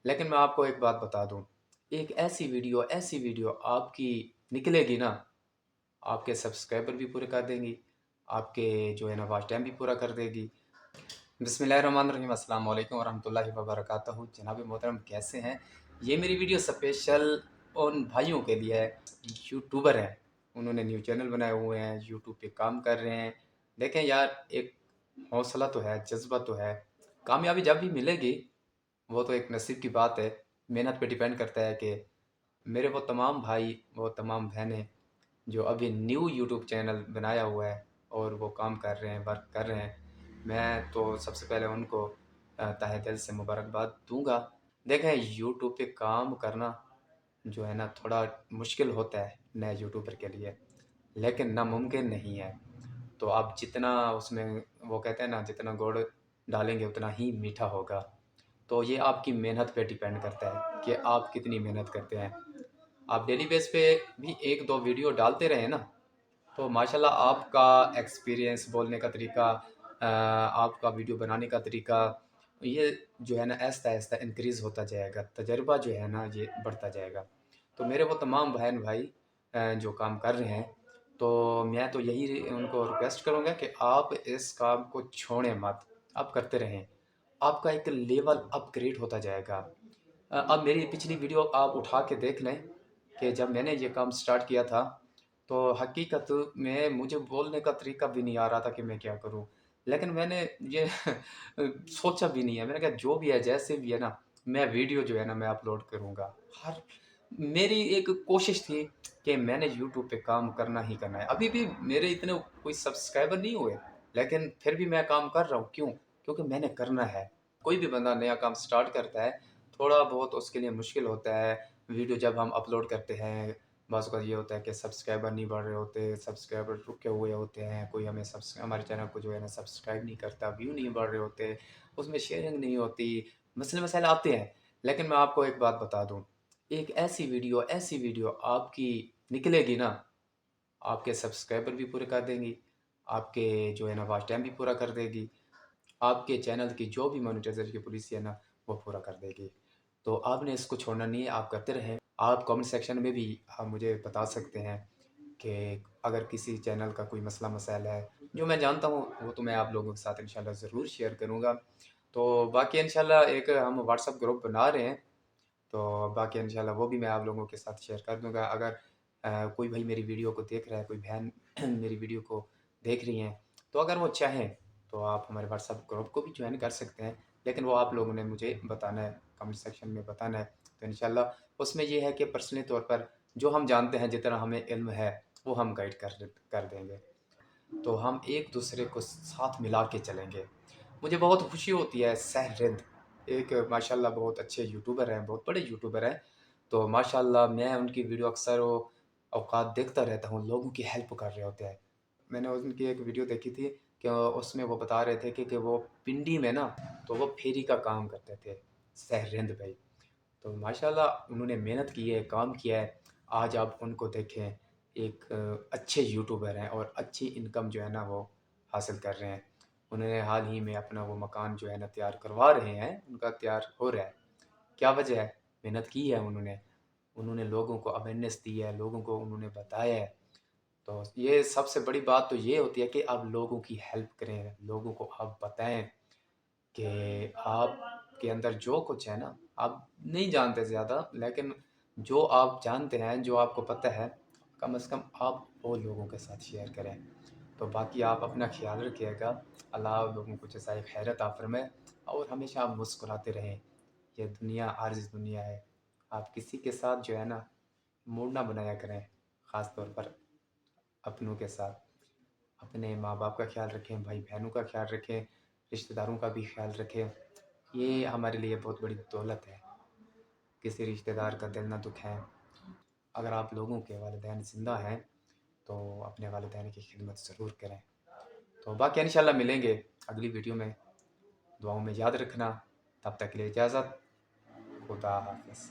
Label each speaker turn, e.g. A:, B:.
A: لیکن میں آپ کو ایک بات بتا دوں، ایک ایسی ویڈیو آپ کی نکلے گی نا، آپ کے سبسکرائبر بھی پورے کر دیں گی، آپ کے جو ہے نا واچ ٹائم بھی پورا کر دے گی۔ بسم اللہ الرحمن الرحیم، السلام علیکم ورحمۃ اللہ وبرکاتہ۔ جناب محترم کیسے ہیں؟ یہ میری ویڈیو اسپیشل ان بھائیوں کے لیے ہے، یوٹیوبر ہیں، انہوں نے نیو چینل بنائے ہوئے ہیں، یوٹیوب پہ کام کر رہے ہیں۔ دیکھیں یار، ایک حوصلہ تو ہے، جذبہ تو ہے، کامیابی جب بھی ملے گی وہ تو ایک نصیب کی بات ہے، محنت پہ ڈیپینڈ کرتا ہے کہ میرے وہ تمام بھائی، وہ تمام بہنیں جو ابھی نیو یوٹیوب چینل بنایا ہوا ہے اور وہ کام کر رہے ہیں، ورک کر رہے ہیں، میں تو سب سے پہلے ان کو تہہ دل سے مبارکباد دوں گا۔ دیکھیں یوٹیوب پہ کام کرنا جو ہے نا تھوڑا مشکل ہوتا ہے نئے یوٹیوبر کے لیے، لیکن ناممکن نہیں ہے۔ تو آپ جتنا اس میں، وہ کہتے ہیں نا، جتنا گڑ ڈالیں گے اتنا ہی میٹھا ہوگا۔ تو یہ آپ کی محنت پہ ڈیپینڈ کرتا ہے کہ آپ کتنی محنت کرتے ہیں۔ آپ ڈیلی بیس پہ بھی ایک دو ویڈیو ڈالتے رہیں نا، تو ماشاءاللہ آپ کا ایکسپیرینس، بولنے کا طریقہ، آپ کا ویڈیو بنانے کا طریقہ، یہ جو ہے نا آہستہ آہستہ انکریز ہوتا جائے گا، تجربہ جو ہے نا یہ بڑھتا جائے گا۔ تو میرے وہ تمام بہن بھائی جو کام کر رہے ہیں، تو میں تو یہی ان کو ریکویسٹ کروں گا کہ آپ اس کام کو چھوڑیں مت، آپ کرتے رہیں، آپ کا ایک لیول اپ گریڈ ہوتا جائے گا۔ اب میری پچھلی ویڈیو آپ اٹھا کے دیکھ لیں کہ جب میں نے یہ کام سٹارٹ کیا تھا تو حقیقت میں مجھے بولنے کا طریقہ بھی نہیں آ رہا تھا کہ میں کیا کروں، لیکن میں نے یہ سوچا بھی نہیں ہے، میں نے کہا جو بھی ہے، جیسے بھی ہے نا، میں ویڈیو جو ہے نا میں اپلوڈ کروں گا۔ میری ایک کوشش تھی کہ میں نے یوٹیوب پہ کام کرنا ہی کرنا ہے۔ ابھی بھی میرے اتنے کوئی سبسکرائبر نہیں ہوئے، لیکن پھر بھی میں کام کر رہا ہوں۔ کیوں؟ کیونکہ میں نے کرنا ہے۔ کوئی بھی بندہ نیا کام سٹارٹ کرتا ہے، تھوڑا بہت اس کے لیے مشکل ہوتا ہے۔ ویڈیو جب ہم اپلوڈ کرتے ہیں، بعض اوقات یہ ہوتا ہے کہ سبسکرائبر نہیں بڑھ رہے ہوتے، سبسکرائبر رکے ہوئے ہوتے ہیں، کوئی ہمارے چینل کو جو ہے نا سبسکرائب نہیں کرتا، ویو نہیں بڑھ رہے ہوتے، اس میں شیئرنگ نہیں ہوتی، مسئلے مسائل آتے ہیں۔ لیکن میں آپ کو ایک بات بتا دوں، ایک ایسی ویڈیو آپ کی نکلے گی نا، آپ کے سبسکرائبر بھی پورے کر دیں گی، آپ کے جو ہے نا واچ ٹائم بھی پورا کر دے گی، آپ کے چینل کی جو بھی مانیٹائزیشن کی پالیسی ہے نا وہ پورا کر دے گی۔ تو آپ نے اس کو چھوڑنا نہیں ہے، آپ کرتے رہیں۔ آپ کامنٹ سیکشن میں بھی آپ مجھے بتا سکتے ہیں کہ اگر کسی چینل کا کوئی مسئلہ مسائل ہے جو میں جانتا ہوں، وہ تو میں آپ لوگوں کے ساتھ انشاءاللہ ضرور شیئر کروں گا۔ تو باقی انشاءاللہ ایک ہم واٹس ایپ گروپ بنا رہے ہیں، تو باقی انشاءاللہ وہ بھی میں آپ لوگوں کے ساتھ شیئر کر دوں گا۔ اگر کوئی بھائی میری ویڈیو کو دیکھ رہا ہے، کوئی بہن میری ویڈیو کو دیکھ رہی ہیں، تو اگر وہ چاہیں تو آپ ہمارے واٹس ایپ گروپ کو بھی جوائن کر سکتے ہیں، لیکن وہ آپ لوگوں نے مجھے بتانا ہے، کمنٹ سیکشن میں بتانا ہے۔ تو انشاءاللہ اس میں یہ ہے کہ پرسنلی طور پر جو ہم جانتے ہیں، جتنا ہمیں علم ہے، وہ ہم گائیڈ کر دیں گے۔ تو ہم ایک دوسرے کو ساتھ ملا کے چلیں گے۔ مجھے بہت خوشی ہوتی ہے، سہر ہند ایک ماشاءاللہ بہت اچھے یوٹیوبر ہیں، بہت بڑے یوٹیوبر ہیں، تو ماشاءاللہ میں ان کی ویڈیو اکثر اوقات دیکھتا رہتا ہوں، لوگوں کی ہیلپ کر رہے ہوتے ہیں۔ میں نے ان کی ایک ویڈیو دیکھی تھی کہ اس میں وہ بتا رہے تھے کہ وہ پنڈی میں نا، تو وہ پھیری کا کام کرتے تھے، سہر ہند بھائی۔ تو ماشاءاللہ انہوں نے محنت کی ہے، کام کیا ہے، آج آپ ان کو دیکھیں، ایک اچھے یوٹیوبر ہیں اور اچھی انکم جو ہے نا وہ حاصل کر رہے ہیں۔ انہوں نے حال ہی میں اپنا وہ مکان جو ہے نا تیار کروا رہے ہیں، ان کا تیار ہو رہا ہے۔ کیا وجہ ہے؟ محنت کی ہے انہوں نے لوگوں کو اویئرنیس دی ہے، لوگوں کو انہوں نے بتایا ہے۔ تو یہ سب سے بڑی بات تو یہ ہوتی ہے کہ آپ لوگوں کی ہیلپ کریں، لوگوں کو آپ بتائیں کہ آپ کے اندر جو کچھ ہے نا، آپ نہیں جانتے زیادہ، لیکن جو آپ جانتے ہیں، جو آپ کو پتہ ہے، کم از کم آپ وہ لوگوں کے ساتھ شیئر کریں۔ تو باقی آپ اپنا خیال رکھیے گا، اللہ آپ لوگوں کو جزائے خیر عطا فرمائے، اور ہمیشہ آپ مسکراتے رہیں۔ یہ دنیا عارضی دنیا ہے، آپ کسی کے ساتھ جو ہے نا موڈ نہ بنایا کریں، خاص طور پر اپنوں کے ساتھ۔ اپنے ماں باپ کا خیال رکھیں، بھائی بہنوں کا خیال رکھیں، رشتہ داروں کا بھی خیال رکھیں۔ یہ ہمارے لیے بہت بڑی دولت ہے، کسی رشتہ دار کا دل نہ دکھائیں۔ اگر آپ لوگوں کے والدین زندہ ہیں تو اپنے والدین کی خدمت ضرور کریں۔ تو باقی انشاءاللہ ملیں گے اگلی ویڈیو میں، دعاؤں میں یاد رکھنا۔ تب تک کے لیے اجازت، خدا حافظ۔